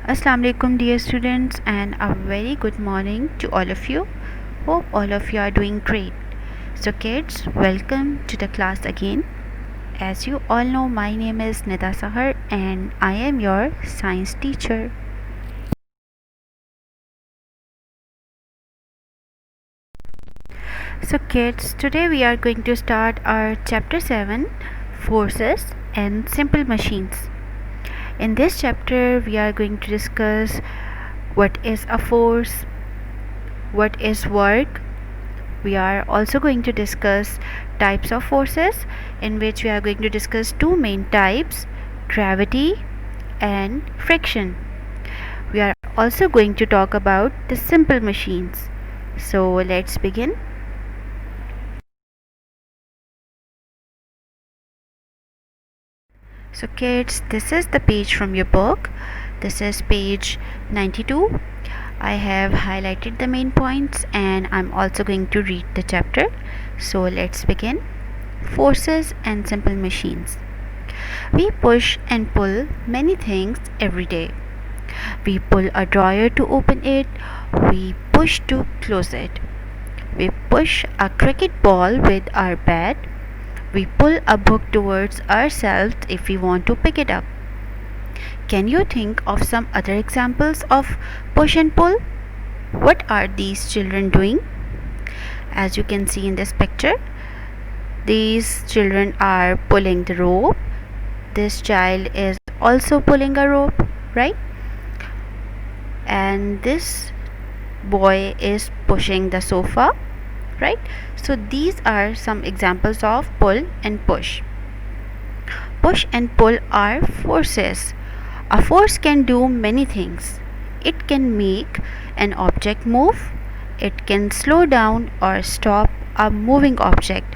Assalamu alaikum dear students, and a very good morning to all of you. Hope all of you are doing great. So kids, welcome to the class again. As you all know, my name is Nida Sahar and I am your science teacher. So kids, today we are going to start our chapter 7, Forces and Simple Machines. In this chapter we are going to discuss what is a force, what is work. We are also going to discuss types of forces, in which we are going to discuss two main types, gravity and friction. We are also going to talk about the simple machines. So let's begin. So kids, this is the page from your book. This is page 92. I have highlighted the main points and I'm also going to read the chapter. So let's begin. Forces and simple machines. We push and pull many things every day. We pull a drawer to open it. We push to close it. We push a cricket ball with our bat. We pull a book towards ourselves if we want to pick it up. Can you think of some other examples of push and pull? What are these children doing? As you can see in this picture, these children are pulling the rope. This child is also pulling a rope, right? And this boy is pushing the sofa, right? So these are some examples of pull and push. Push and pull are forces. A force can do many things. It can make an object move, it can slow down or stop a moving object.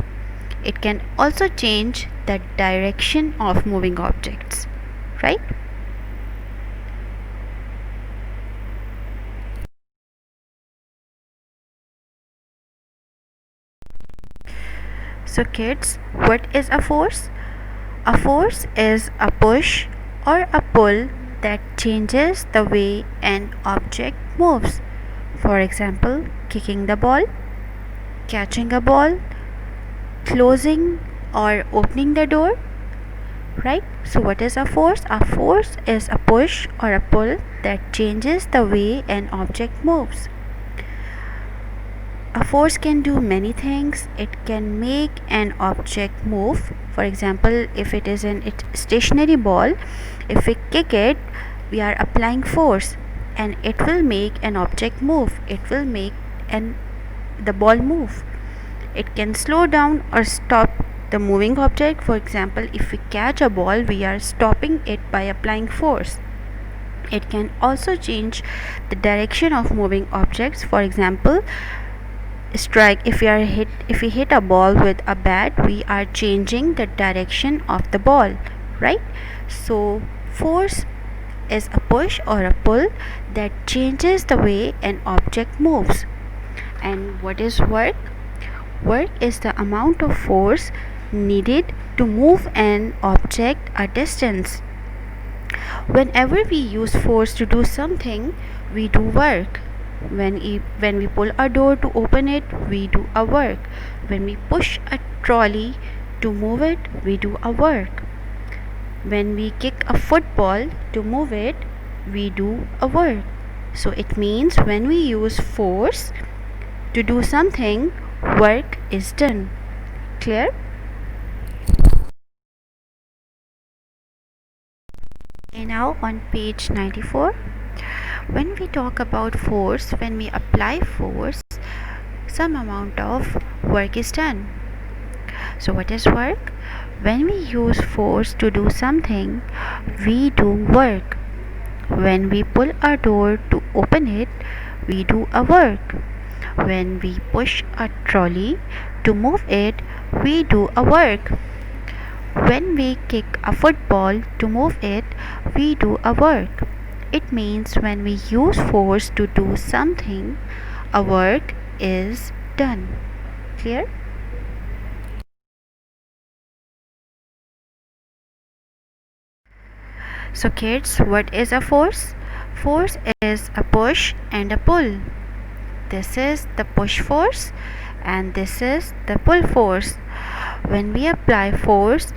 It can also change the direction of moving objects, right? So kids, what is a force? A force is a push or a pull that changes the way an object moves. For example, kicking the ball, catching a ball, closing or opening the door, right? So what is a force? A force is a push or a pull that changes the way an object moves. A force can do many things. It can make an object move. For example, if it is an stationary ball, if we kick it, we are applying force and it will make an object move. It will make the ball move. It can slow down or stop the moving object. For example, if we catch a ball, we are stopping it by applying force. It can also change the direction of moving objects. For example, strike, if we hit a ball with a bat, we are changing the direction of the ball, right? So force is a push or a pull that changes the way an object moves. And what is work? Work is the amount of force needed to move an object a distance. Whenever we use force to do something, we do work. When we pull a door to open it, we do a work. When we push a trolley to move it, we do a work. When we kick a football to move it, we do a work. So it means when we use force to do something, work is done. Clear? Okay, now on page 94, when we talk about force, when we apply force, some amount of work is done. So what is work? When we use force to do something, we do work. When we pull a door to open it, we do a work. When we push a trolley to move it, we do a work. When we kick a football to move it, we do a work. It means when we use force to do something, a work is done. Clear? So kids, what is a force? force is a push and a pull. This is the push force and this is the pull force. When we apply force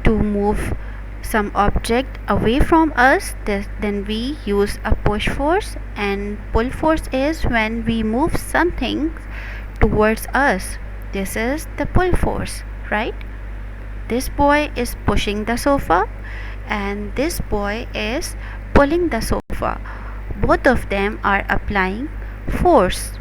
to move some object away from us, then we use a push force, and pull force is when we move something towards us. This is the pull force, right? This boy is pushing the sofa and this boy is pulling the sofa. Both of them are applying force.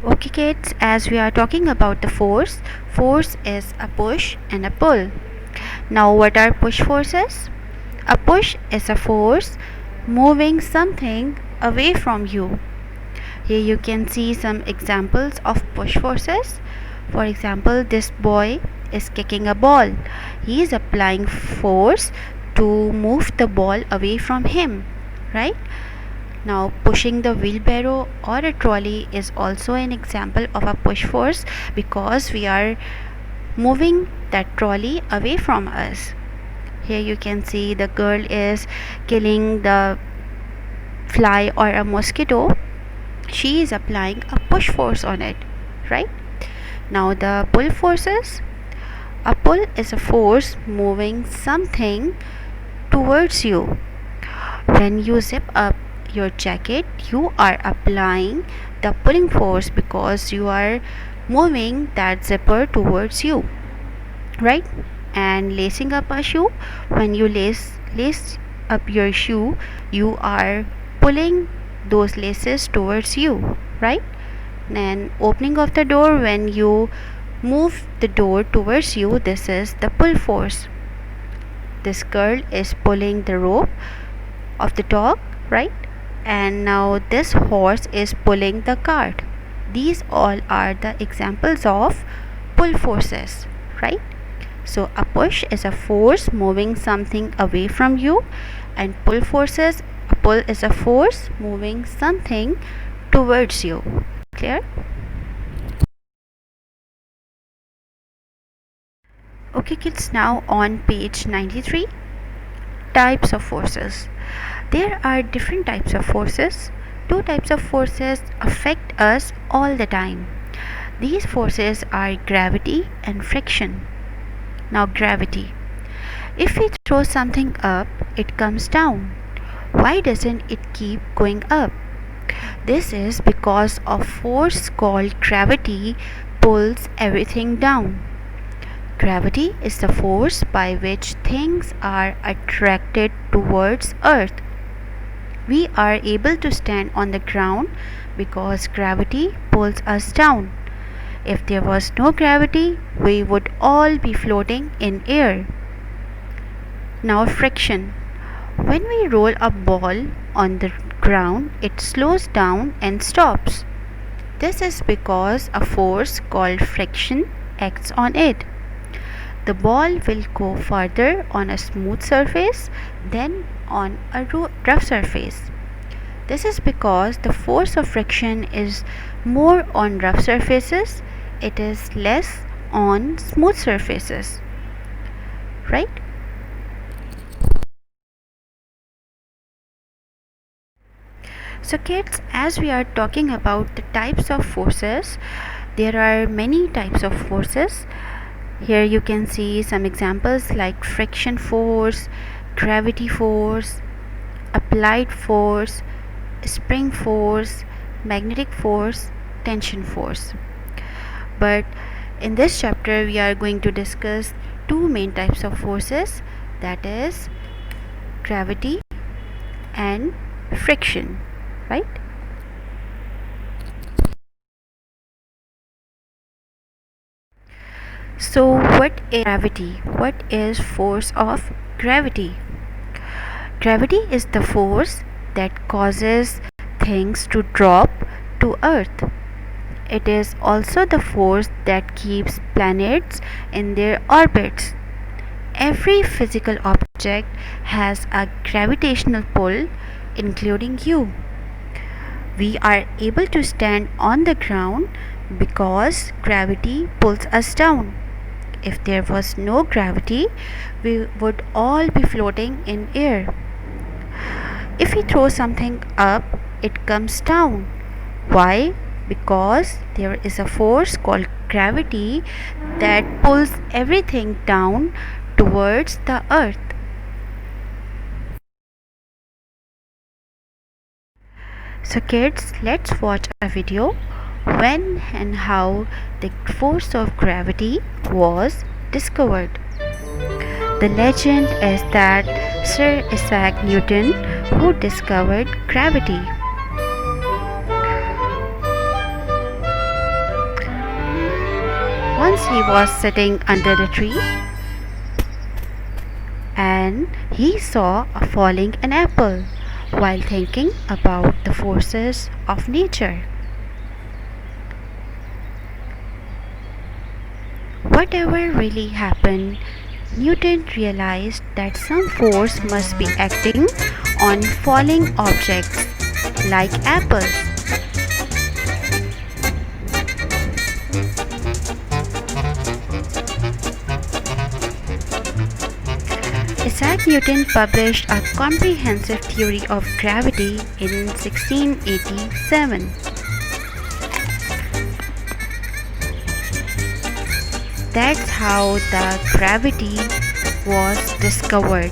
Okay kids, as we are talking about the force, force is a push and a pull. Now what are push forces? A push is a force moving something away from you. Here you can see some examples of push forces. For example, this boy is kicking a ball. He is applying force to move the ball away from him, right? Now, pushing the wheelbarrow or a trolley is also an example of a push force because we are moving that trolley away from us. Here you can see the girl is killing the fly or a mosquito. She is applying a push force on it, right? Now, the pull forces. A pull is a force moving something towards you. When you zip up your jacket, you are applying the pulling force because you are moving that zipper towards you, right? And lacing up a shoe, when you lace up your shoe, you are pulling those laces towards you, right? And opening of the door, when you move the door towards you, this is the pull force. This girl is pulling the rope of the dog, right? And now this horse is pulling the cart. These all are the examples of pull forces, right? So a push is a force moving something away from you, and pull forces, a pull is a force moving something towards you. Clear? Okay kids, now on page 93, types of forces. There are different types of forces. Two types of forces affect us all the time. These forces are gravity and friction. Now, gravity. If we throw something up, it comes down. Why doesn't it keep going up? This is because a force called gravity pulls everything down. Gravity is the force by which things are attracted towards Earth. We are able to stand on the ground because gravity pulls us down. If there was no gravity, we would all be floating in air. Now, friction. When we roll a ball on the ground, it slows down and stops. This is because a force called friction acts on it. The ball will go further on a smooth surface than on a rough surface. This is because the force of friction is more on rough surfaces, it is less on smooth surfaces, right? So kids, as we are talking about the types of forces, there are many types of forces. Here you can see some examples like friction force, gravity force, applied force, spring force, magnetic force, tension force. But in this chapter we are going to discuss two main types of forces, that is gravity and friction, right? So what is gravity? What is force of gravity? Gravity is the force that causes things to drop to earth. It is also the force that keeps planets in their orbits. Every physical object has a gravitational pull, including you. We are able to stand on the ground because gravity pulls us down. if there was no gravity, we would all be floating in air. If we throw something up, it comes down. Why? Because there is a force called gravity that pulls everything down towards the earth. So kids, let's watch a video when and how the force of gravity was discovered. The legend is that Sir Isaac Newton who discovered gravity. Once he was sitting under the tree and he saw a falling an apple while thinking about the forces of nature. Whatever really happened, Newton realized that some force must be acting on falling objects like apples. Isaac Newton published a comprehensive theory of gravity in 1687. That's how the gravity was discovered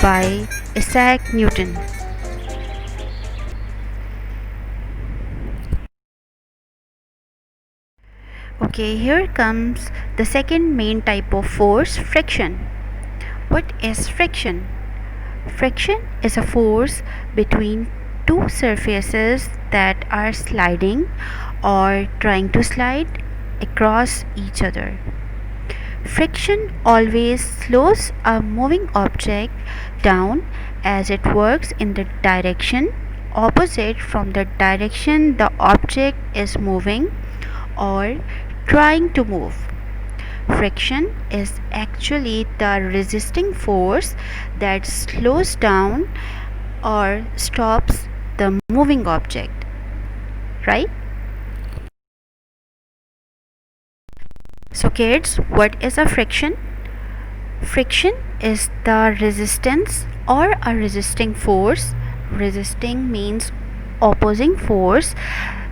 by Isaac Newton. Okay, here comes the second main type of force, friction. What is friction? Friction is a force between two surfaces that are sliding or trying to slide across each other. Friction always slows a moving object down as it works in the direction opposite from the direction the object is moving or trying to move. Friction is actually the resisting force that slows down or stops the moving object, right? So kids, what is a friction? Friction is the resistance or a resisting force. Resisting means opposing force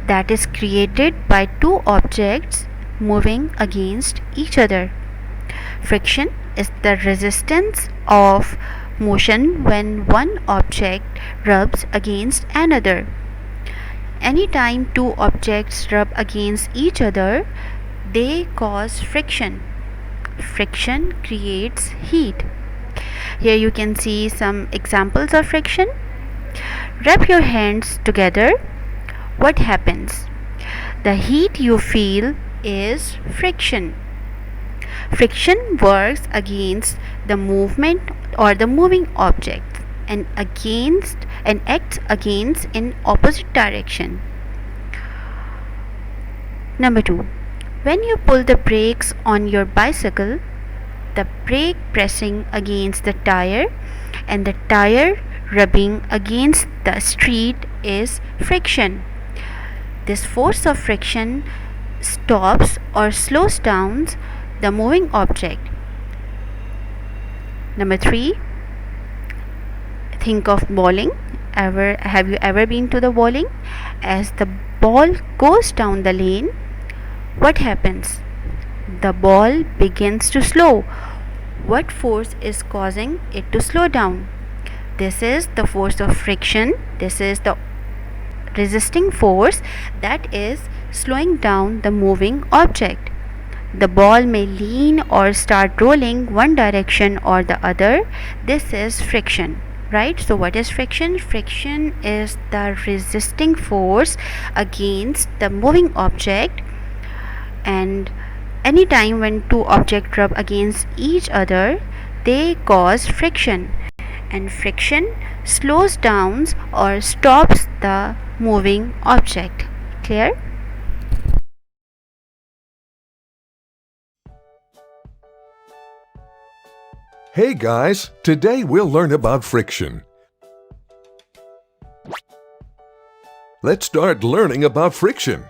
that is created by two objects moving against each other. Friction is the resistance of motion when one object rubs against another. Anytime two objects rub against each other, they cause friction. Friction creates heat. Here you can see some examples of friction. Rub your hands together. What happens? The heat you feel is friction. Friction works against the movement or the moving object and acts against in opposite direction. Number 2. When you pull the brakes on your bicycle, the brake pressing against the tire and the tire rubbing against the street is friction. This force of friction stops or slows down the moving object. Number 3. Think of bowling. Have you ever been to the bowling? As the ball goes down the lane, what happens? The ball begins to slow. What force is causing it to slow down? This is the force of friction. This is the resisting force that is slowing down the moving object. The ball may lean or start rolling one direction or the other. This is friction, right? So what is friction? Friction is the resisting force against the moving object, and anytime when two objects rub against each other, they cause friction, and friction slows down or stops the moving object. Clear? Hey guys, today we'll learn about friction. Let's start learning about friction.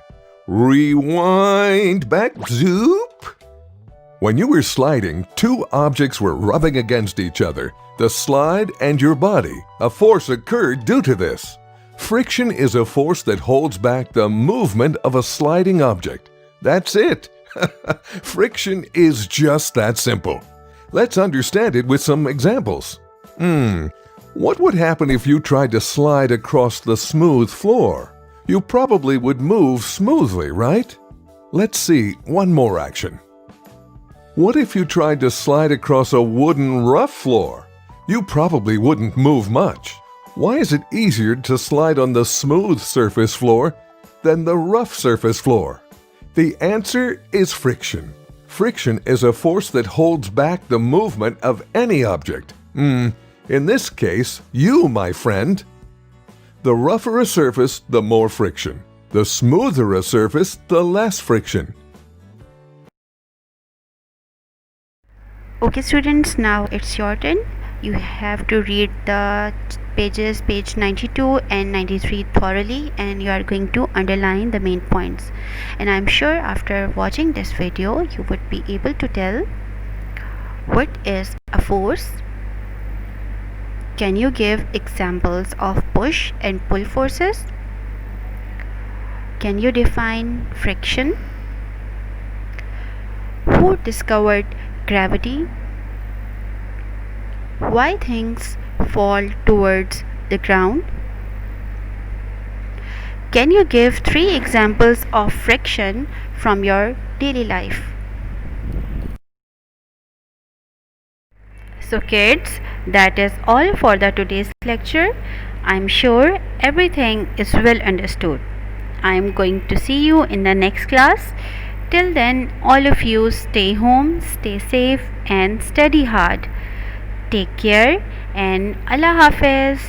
Rewind back, zoop. When you were sliding, two objects were rubbing against each other, the slide and your body. A force occurred due to this. Friction is a force that holds back the movement of a sliding object. That's it. Friction is just that simple. Let's understand it with some examples. What would happen if you tried to slide across the smooth floor? You probably would move smoothly, right? Let's see one more action. What if you tried to slide across a wooden rough floor? You probably wouldn't move much. Why is it easier to slide on the smooth surface floor than the rough surface floor? The answer is friction. Friction is a force that holds back the movement of any object. In this case, you, my friend. The rougher a surface, the more friction. The smoother a surface, the less friction. Okay students, now it's your turn. You have to read the pages, page 92 and 93 thoroughly, and you are going to underline the main points. And I'm sure after watching this video, you would be able to tell what is a force. Can you give examples of push and pull forces? Can you define friction? Who discovered gravity? Why things fall towards the ground? Can you give 3 examples of friction from your daily life? So kids, that is all for the today's lecture. I'm sure everything is well understood. I'm going to see you in the next class. Till then, all of you stay home, stay safe and study hard. Take care and Allah Hafiz.